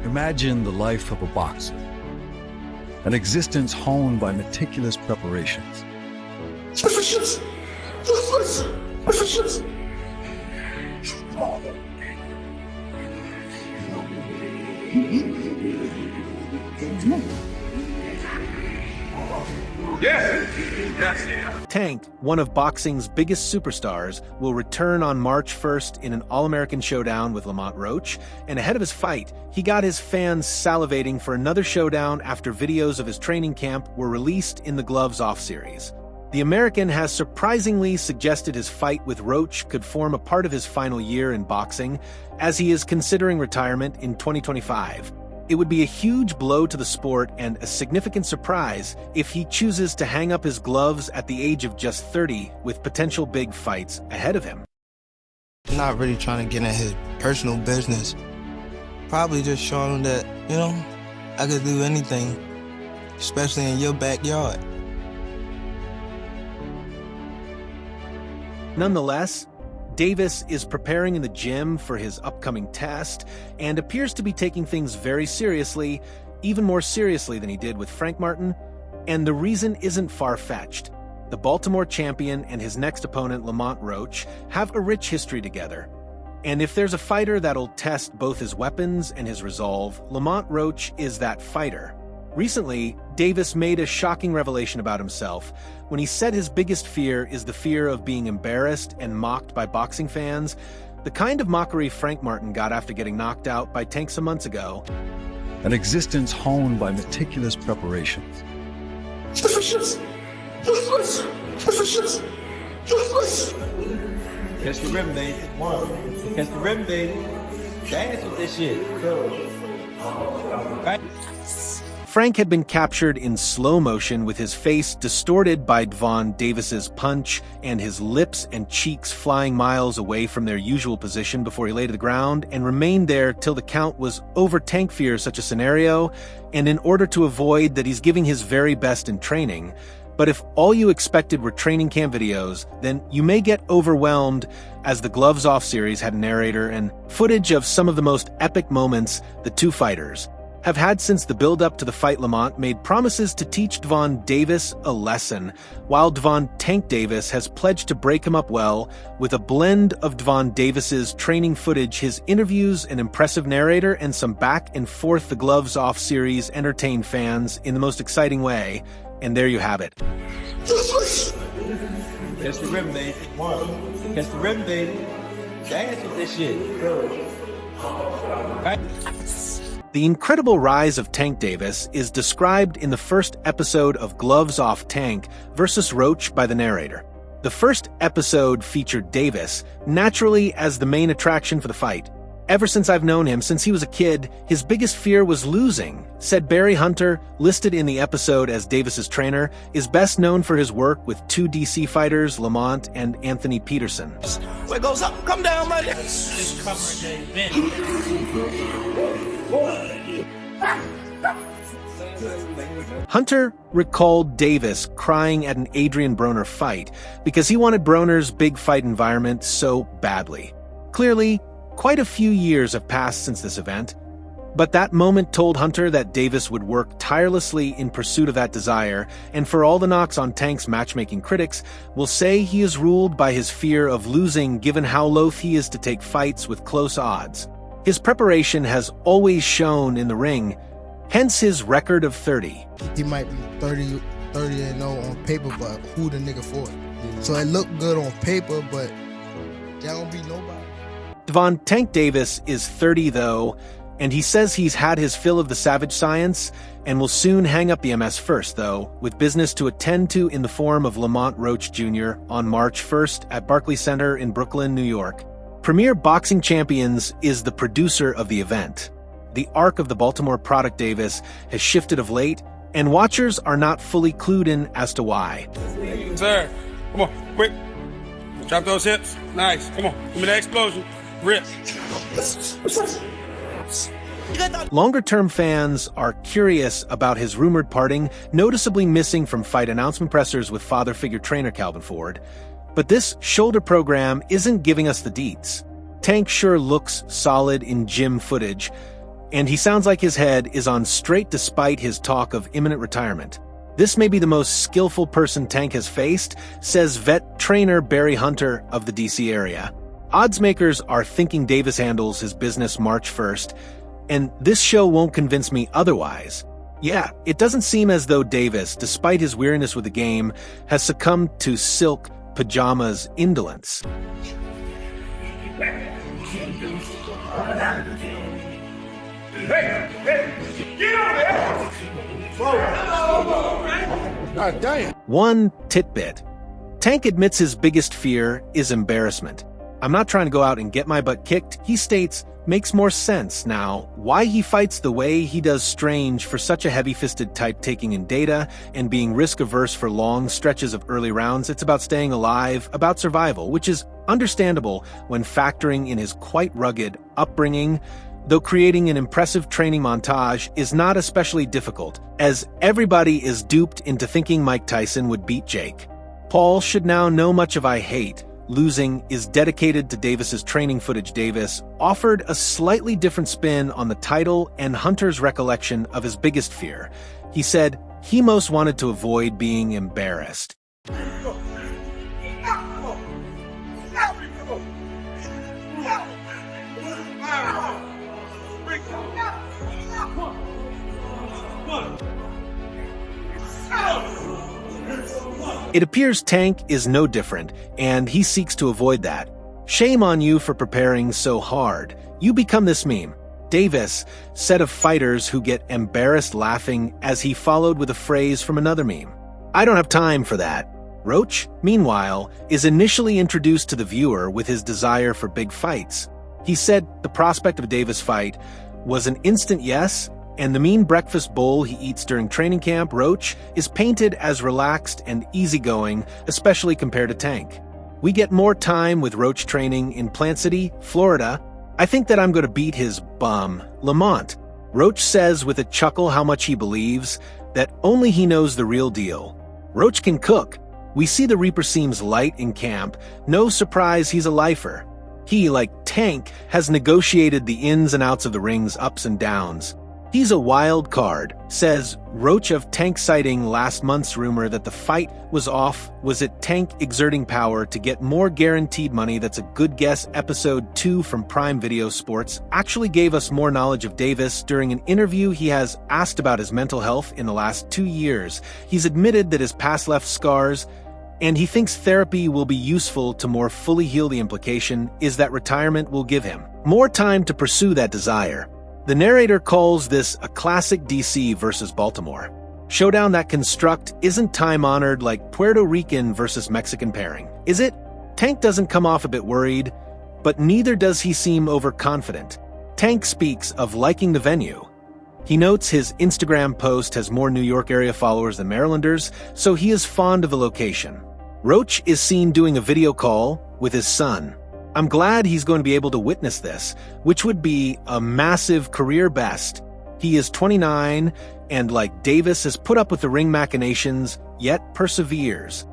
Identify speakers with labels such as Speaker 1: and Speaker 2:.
Speaker 1: Imagine the life of a boxer, an existence honed by meticulous preparations.
Speaker 2: Tank, one of boxing's biggest superstars, will return on March 1st in an All-American Showdown with Lamont Roach, and ahead of his fight, he got his fans salivating for another showdown after videos of his training camp were released in the Gloves Off series. The American has surprisingly suggested his fight with Roach could form a part of his final year in boxing, as he is considering retirement in 2025. It would be a huge blow to the sport and a significant surprise if he chooses to hang up his gloves at the age of just 30 with potential big fights ahead of him.
Speaker 3: I'm not really trying to get in his personal business. Probably just showing him that, I could do anything, especially in your backyard.
Speaker 2: Nonetheless, Davis is preparing in the gym for his upcoming test and appears to be taking things very seriously, even more seriously than he did with Frank Martin, and the reason isn't far-fetched. The Baltimore champion and his next opponent, Lamont Roach, have a rich history together. And if there's a fighter that'll test both his weapons and his resolve, Lamont Roach is that fighter. Recently, Davis made a shocking revelation about himself when he said his biggest fear is the fear of being embarrassed and mocked by boxing fans, the kind of mockery Frank Martin got after getting knocked out by Tank some months ago.
Speaker 1: An existence honed by meticulous preparations.
Speaker 4: Catch the rim, baby. Catch the rim, baby. Dance with this shit. Right.
Speaker 2: Frank had been captured in slow motion with his face distorted by Gervonta Davis's punch and his lips and cheeks flying miles away from their usual position before he lay to the ground and remained there till the count was over. Tank fears such a scenario, and in order to avoid that, he's giving his very best in training. But if all you expected were training camp videos, then you may get overwhelmed, as the Gloves Off series had a narrator and footage of some of the most epic moments the two fighters have had since the build-up to the fight. Lamont made promises to teach Gervonta Davis a lesson, while Gervonta Tank Davis has pledged to break him up well with a blend of Gervonta Davis's training footage, his interviews, an impressive narrator, and some back and forth. The Gloves Off series entertained fans in the most exciting way, and there you have it.
Speaker 4: Catch the rim, baby. Catch the rim, baby. Dance with this shit. Right.
Speaker 2: The incredible rise of Tank Davis is described in the first episode of Gloves Off Tank vs. Roach by the narrator. The first episode featured Davis, naturally, as the main attraction for the fight. Ever since I've known him, since he was a kid, his biggest fear was losing, said Barry Hunter, listed in the episode as Davis's trainer, is best known for his work with two DC fighters, Lamont and Anthony Peterson.
Speaker 3: Where it goes up, come down, man.
Speaker 4: Just covering the event.
Speaker 2: Hunter recalled Davis crying at an Adrian Broner fight because he wanted Broner's big fight environment so badly. Clearly, quite a few years have passed since this event, but that moment told Hunter that Davis would work tirelessly in pursuit of that desire, and for all the knocks on Tank's matchmaking, critics will say he is ruled by his fear of losing given how loath he is to take fights with close odds. His preparation has always shown in the ring, hence his record of 30.
Speaker 5: He might be 30-0 on paper, but who the nigga for? So it looked good on paper, but there don't be nobody.
Speaker 2: Gervonta Tank Davis is 30 though, and he says he's had his fill of the savage science and will soon hang up the MS first though, with business to attend to in the form of Lamont Roach Jr. on March 1st at Barclays Center in Brooklyn, New York. Premier Boxing Champions is the producer of the event. The arc of the Baltimore product Davis has shifted of late, and watchers are not fully clued in as to why.
Speaker 6: Sir, come on, quick. Drop those hips. Nice. Come on, give me that explosion. Rip.
Speaker 2: Longer-term fans are curious about his rumored parting, noticeably missing from fight announcement pressers with father figure trainer Calvin Ford. But this shoulder program isn't giving us the deets. Tank sure looks solid in gym footage, and he sounds like his head is on straight despite his talk of imminent retirement. This may be the most skillful person Tank has faced, says vet trainer Barry Hunter of the DC area. Odds makers are thinking Davis handles his business March 1st, and this show won't convince me otherwise. Yeah, it doesn't seem as though Davis, despite his weariness with the game, has succumbed to Silk Pajama's indolence.
Speaker 6: God damn.
Speaker 2: One tidbit. Tank admits his biggest fear is embarrassment. I'm not trying to go out and get my butt kicked, he states, makes more sense now. Why he fights the way he does strange for such a heavy-fisted type taking in data and being risk-averse for long stretches of early rounds. It's about staying alive, about survival, which is understandable when factoring in his quite rugged upbringing, though creating an impressive training montage is not especially difficult, as everybody is duped into thinking Mike Tyson would beat Jake. Paul should now know much of I hate. Losing is dedicated to Davis's training footage. Davis offered a slightly different spin on the title and Hunter's recollection of his biggest fear. He said he most wanted to avoid being embarrassed. It appears Tank is no different, and he seeks to avoid that. Shame on you for preparing so hard. You become this meme. Davis, set of fighters who get embarrassed laughing as he followed with a phrase from another meme. I don't have time for that. Roach, meanwhile, is initially introduced to the viewer with his desire for big fights. He said the prospect of a Davis fight was an instant yes, and the mean breakfast bowl he eats during training camp, Roach, is painted as relaxed and easygoing, especially compared to Tank. We get more time with Roach training in Plant City, Florida. I think that I'm going to beat his bum, Lamont. Roach says with a chuckle how much he believes, that only he knows the real deal. Roach can cook. We see the Reaper seems light in camp. No surprise he's a lifer. He, like Tank, has negotiated the ins and outs of the ring's ups and downs. He's a wild card, says Roach of Tank, citing last month's rumor that the fight was off. Was it Tank exerting power to get more guaranteed money? That's a good guess. Episode 2 from Prime Video Sports actually gave us more knowledge of Davis. During an interview, he has asked about his mental health in the last 2 years. He's admitted that his past left scars, and he thinks therapy will be useful to more fully heal. The implication is that retirement will give him more time to pursue that desire. The narrator calls this a classic DC versus Baltimore showdown. That construct isn't time-honored like Puerto Rican versus Mexican pairing, is it? Tank doesn't come off a bit worried, but neither does he seem overconfident. Tank speaks of liking the venue. He notes his Instagram post has more New York area followers than Marylanders, so he is fond of the location. Roach is seen doing a video call with his son. I'm glad he's going to be able to witness this, which would be a massive career best. He is 29, and like Davis has put up with the ring machinations, yet perseveres.